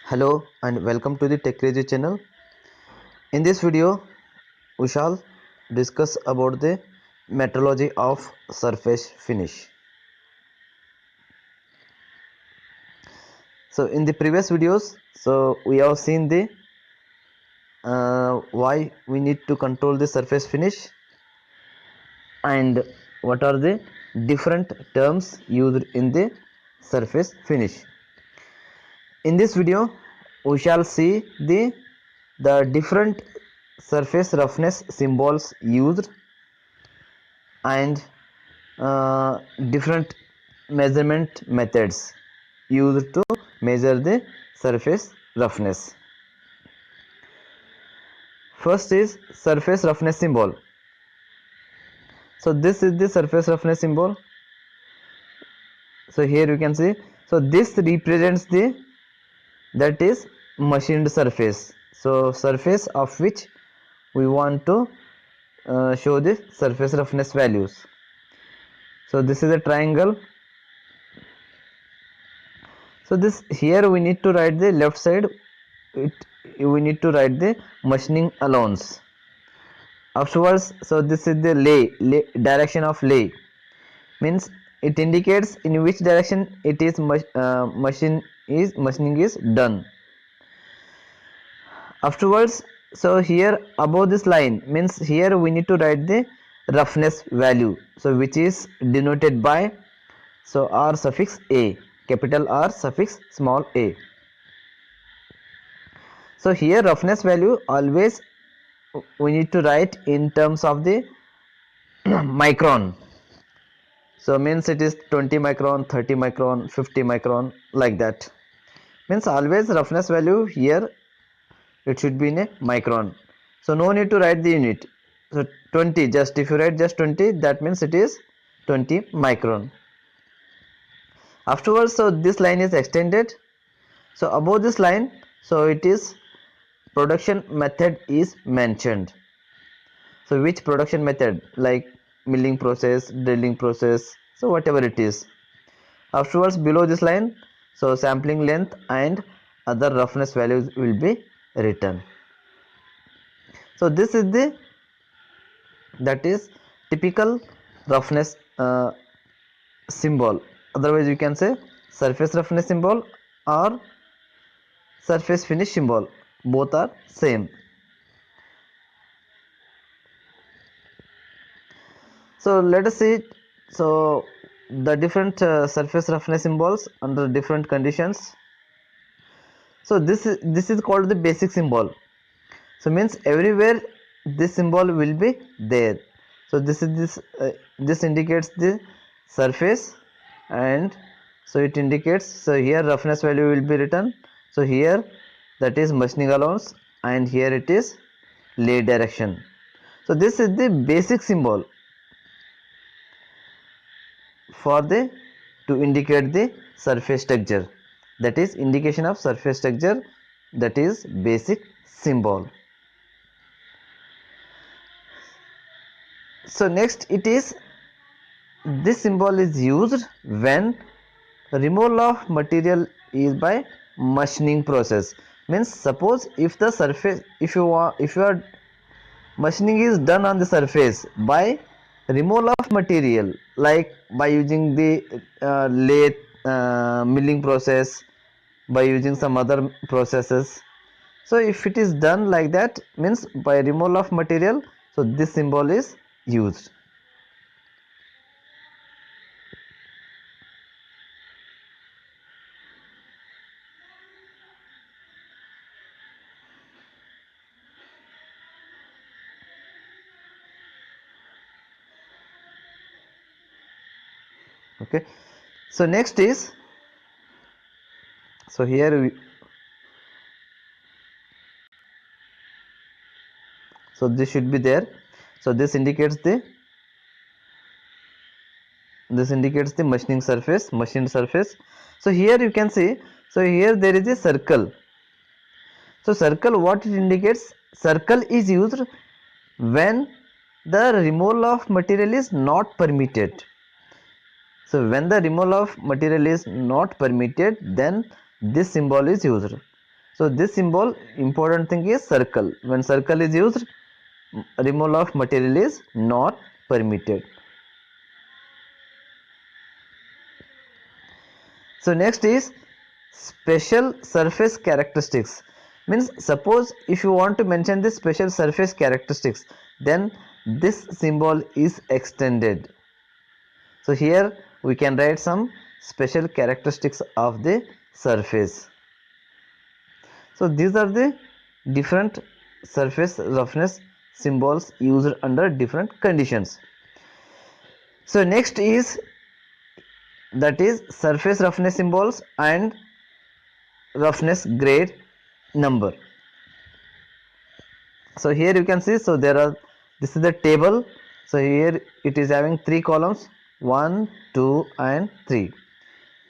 Hello and welcome to the Tech Crazy channel. In this video, we shall discuss about the metrology of surface finish. So in the previous videos, we have seen the why we need to control the surface finish and what are the different terms used in the surface finish. In this video, we shall see the different surface roughness symbols used and different measurement methods used to measure the surface roughness. First is surface roughness symbol. So this is the surface roughness symbol. So here you can see, so this represents the that is machined surface. So surface of which we want to show the surface roughness values. So this is a triangle. So this here we need to write the left side, we need to write the machining allowance. Afterwards, so this is the lay direction of lay, means it indicates in which direction it is machining is done. Afterwards, so here above this line means here we need to write the roughness value, so which is denoted by so R suffix a, capital R suffix small a. So here roughness value always we need to write in terms of the micron. So means it is 20 micron, 30 micron, 50 micron, like that. Means always roughness value here it should be in a micron. So no need to write the unit. So 20, just if you write just 20, that means it is 20 micron. Afterwards, so this line is extended. So above this line, so it is production method is mentioned. So which production method, like milling process, drilling process, so whatever it is. Afterwards, below this line, so sampling length and other roughness values will be written. So this is the that is typical roughness symbol. Otherwise you can say surface roughness symbol or surface finish symbol, both are same. So let us see so the different surface roughness symbols under different conditions. So this is called the basic symbol. So means everywhere this symbol will be there. So this is this indicates the surface, and so it indicates, so here roughness value will be written. So here that is machining allowance, and here it is lay direction. So this is the basic symbol for the to indicate the surface texture, that is indication of surface texture, that is basic symbol. So next it is, this symbol is used when removal of material is by machining process. Means suppose if the surface, if your machining is done on the surface by removal of material, like by using the lathe milling process, by using some other processes. So if it is done like that, means by removal of material, so this symbol is used. Okay, so next is, so here we, so this should be there. So this indicates the machining surface, machined surface. So here you can see, so here there is a circle. So circle, what it indicates, circle is used when the removal of material is not permitted. So when the removal of material is not permitted, then this symbol is used. So this symbol, important thing is circle. When circle is used, removal of material is not permitted. So next is special surface characteristics. Means suppose if you want to mention the special surface characteristics, then this symbol is extended. So here we can write some special characteristics of the surface. So these are the different surface roughness symbols used under different conditions. So next is, that is surface roughness symbols and roughness grade number. So here you can see, so there are, this is the table. So here it is having 3 columns, 1, 2 and 3.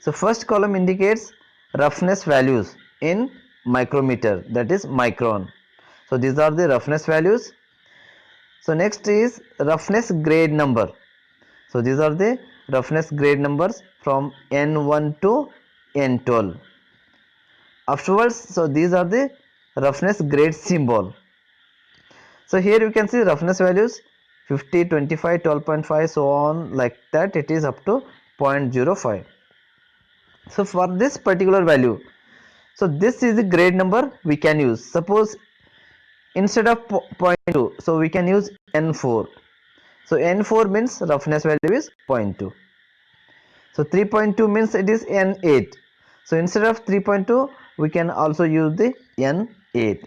So first column indicates roughness values in micrometer, that is micron. So these are the roughness values. So next is roughness grade number. So these are the roughness grade numbers from N1 to N12. Afterwards, so these are the roughness grade symbol. So here you can see roughness values 50, 25, 12.5, so on, like that it is up to 0.05. So for this particular value, so this is the grade number we can use. Suppose instead of 0.2, so we can use N4. So N4 means roughness value is 0.2. So 3.2 means it is N8. So instead of 3.2, we can also use the N8.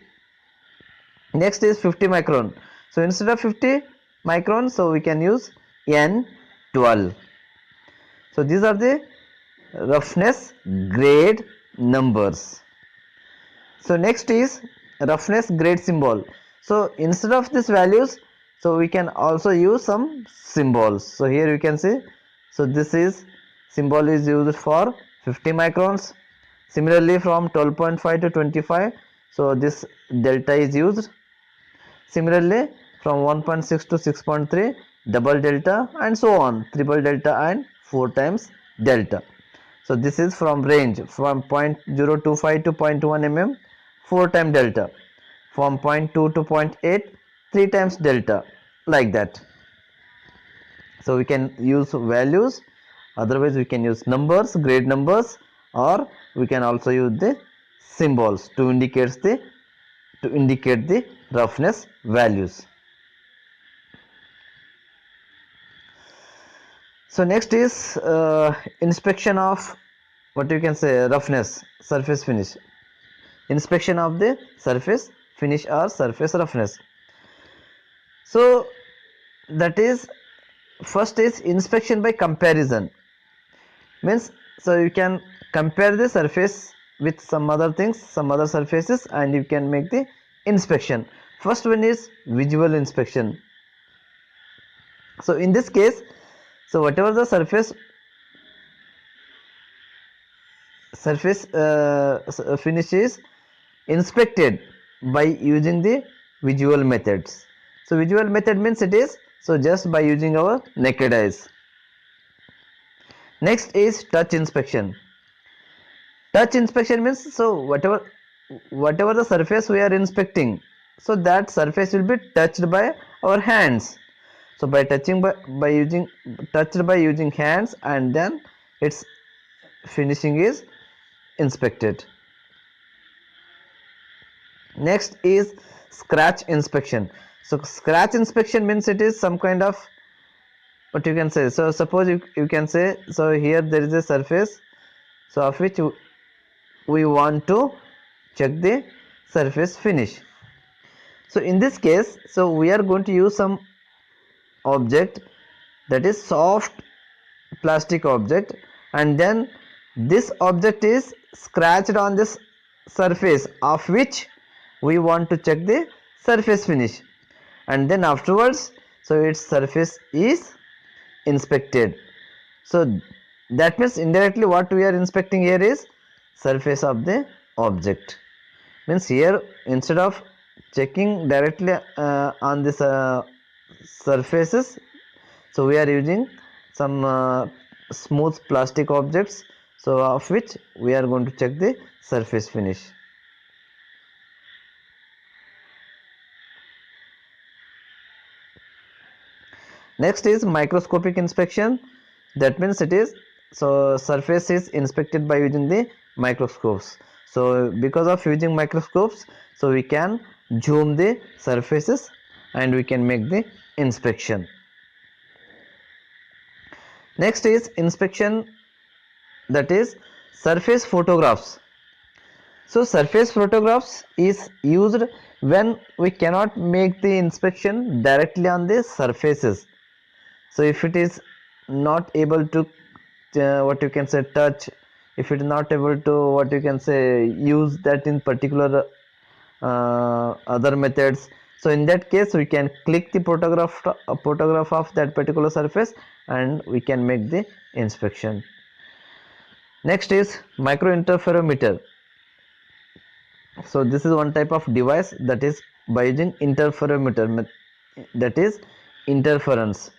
Next is 50 micron. So instead of 50 micron, so we can use N12. So these are the roughness grade numbers. So next is roughness grade symbol. So instead of these values, so we can also use some symbols. So here you can see, so this is symbol is used for 50 microns. Similarly from 12.5 to 25, so this delta is used. Similarly from 1.6 to 6.3, double delta and so on, triple delta and 4 times delta. So this is from range from 0.025 to 0.1 mm, 4 times delta. From 0.2 to 0.8, 3 times delta, like that. So we can use values, otherwise we can use numbers, grade numbers, or we can also use the symbols to indicate the roughness values. So next is inspection of, what you can say, roughness surface finish. Inspection of the surface finish or surface roughness. So that is, first is inspection by comparison. Means, so you can compare the surface with some other things, some other surfaces, and you can make the inspection. First one is visual inspection. So in this case, so whatever the surface finish is inspected by using the visual methods. So visual method means it is, so just by using our naked eyes. Next is touch inspection. Touch inspection means, so whatever the surface we are inspecting, so that surface will be touched by our hands. So by touching by using touched by using hands, and then its finishing is inspected. Next is scratch inspection. So scratch inspection means it is some kind of, what you can say, so suppose you can say, so here there is a surface, so of which we want to check the surface finish. So in this case, so we are going to use some object, that is soft plastic object, and then this object is scratched on this surface of which we want to check the surface finish, and then afterwards, so its surface is inspected. So that means indirectly what we are inspecting here is surface of the object. Means here instead of checking directly on this surfaces, so we are using some smooth plastic objects, so of which we are going to check the surface finish. Next is microscopic inspection. That means it is, so surface is inspected by using the microscopes. So because of using microscopes, so we can zoom the surfaces and we can make the inspection. Next is inspection, that is surface photographs. So surface photographs is used when we cannot make the inspection directly on the surfaces. So if it is not able to what you can say touch, if it is not able to what you can say use that in particular other methods, so in that case we can click the photograph of that particular surface and we can make the inspection. Next is micro interferometer. So this is one type of device that is by using interferometer, that is interference.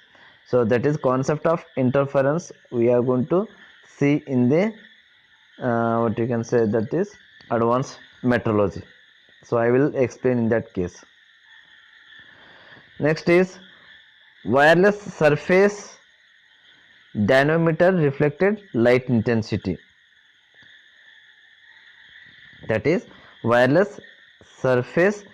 So that is concept of interference we are going to see in the what you can say, that is advanced metrology. So I will explain in that case. Next is wireless surface dynamometer reflected light intensity. That is wireless surface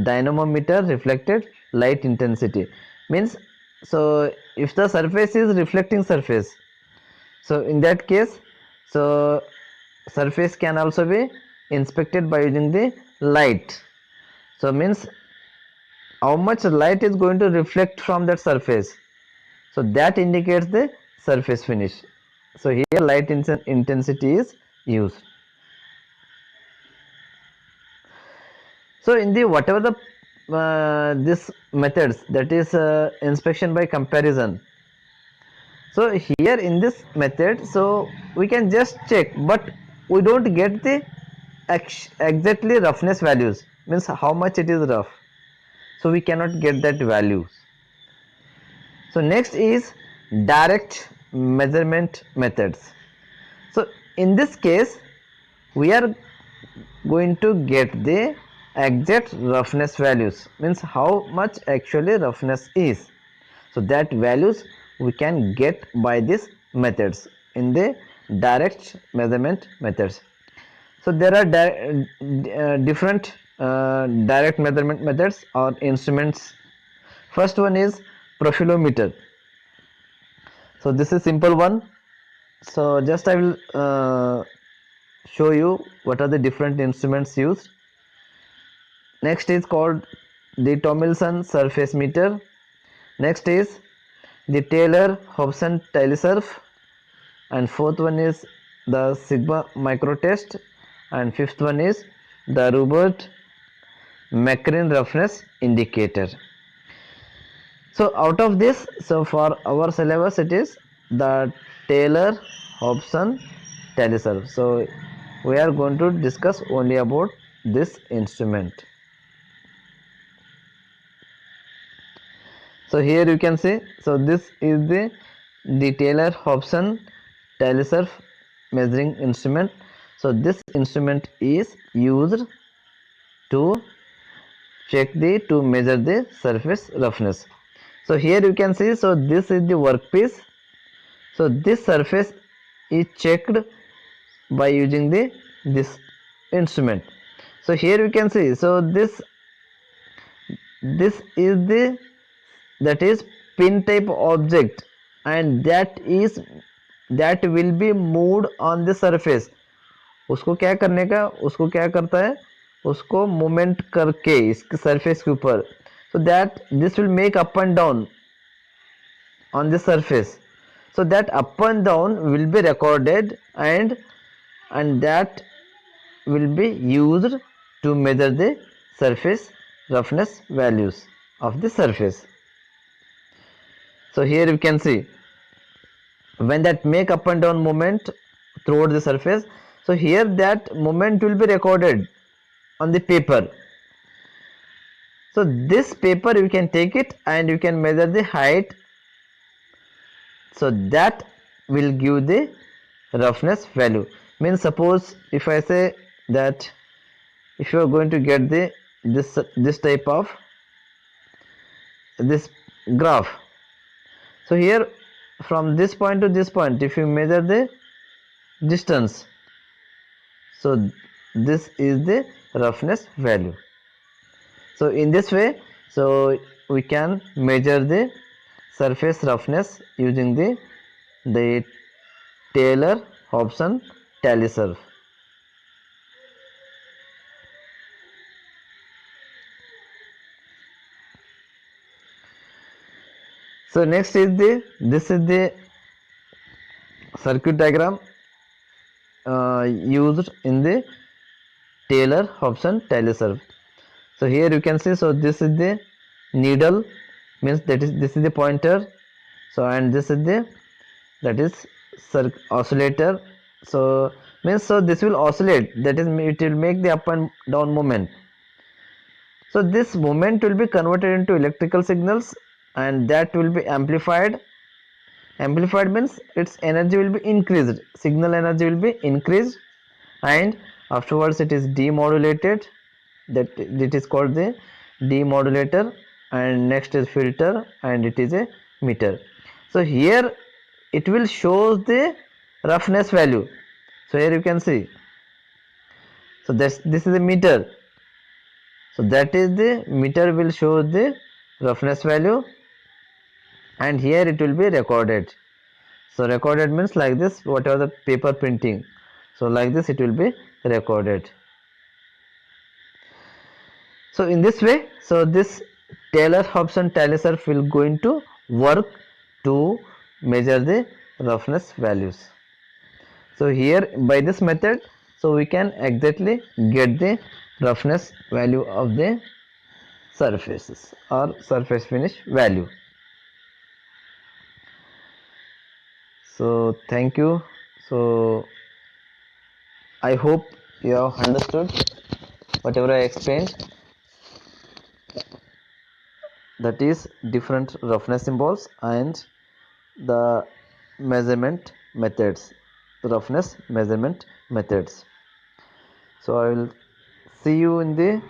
dynamometer reflected light intensity means, so if the surface is reflecting surface, so in that case, so surface can also be inspected by using the light. So means how much light is going to reflect from that surface, so that indicates the surface finish. So here light intensity is used. So in the whatever the this methods, that is inspection by comparison. So here in this method, so we can just check, but we don't get the exactly roughness values, means how much it is rough. So we cannot get that values. So next is direct measurement methods. So in this case, we are going to get the exact roughness values, means how much actually roughness is. So that values we can get by these methods in the direct measurement methods. So there are different direct measurement methods or instruments. First one is profilometer. So this is simple one. So just I will show you what are the different instruments used. Next is called the Tomlinson surface meter. Next is the Taylor Hobson telesurf, and fourth one is the Sigma micro test, and fifth one is the Robert Macrin roughness indicator. So out of this, so for our syllabus it is the Taylor Hobson telesurf. So we are going to discuss only about this instrument. So here you can see, so this is the Taylor Hobson telesurf measuring instrument. So this instrument is used to check the to measure the surface roughness. So here you can see, so this is the workpiece. So this surface is checked by using this instrument. So here you can see, so this is that is pin type object, and that will be moved on the surface. उसको क्या करने का, उसको क्या करता है, उसको movement करके इसके सरफेस के ऊपर, so that this will make up and down on the surface. So that up and down will be recorded, and that will be used to measure the surface roughness values of the surface. So here you can see, when that make up and down movement throughout the surface, so here that movement will be recorded on the paper. So this paper you can take it and you can measure the height, so that will give the roughness value. Means suppose if I say that if you are going to get this type of this graph, So here from this point to this point, if you measure the distance, so this is the roughness value. So in this way, so we can measure the surface roughness using the Taylor Hobson tally surf. So next is this is the circuit diagram used in the Taylor Hobson tally surf. So here you can see, so this is the needle, means that is this is the pointer, so and this is the that is oscillator, so means so this will oscillate, that is it will make the up and down movement. So this movement will be converted into electrical signals and that will be amplified. Amplified means its energy will be increased, signal energy will be increased, and afterwards it is demodulated, that it is called the demodulator, and next is filter, and it is a meter. So here it will show the roughness value. So here you can see, so this is a meter, so that is the meter will show the roughness value, and here it will be recorded. So recorded means like this, whatever the paper printing, so like this it will be recorded. So in this way, so this Taylor Hobson tally surf will going to work to measure the roughness values. So here by this method, so we can exactly get the roughness value of the surfaces or surface finish value. So thank you. So I hope you have understood whatever I explained, that is different roughness symbols and the measurement methods, roughness measurement methods. So I will see you in the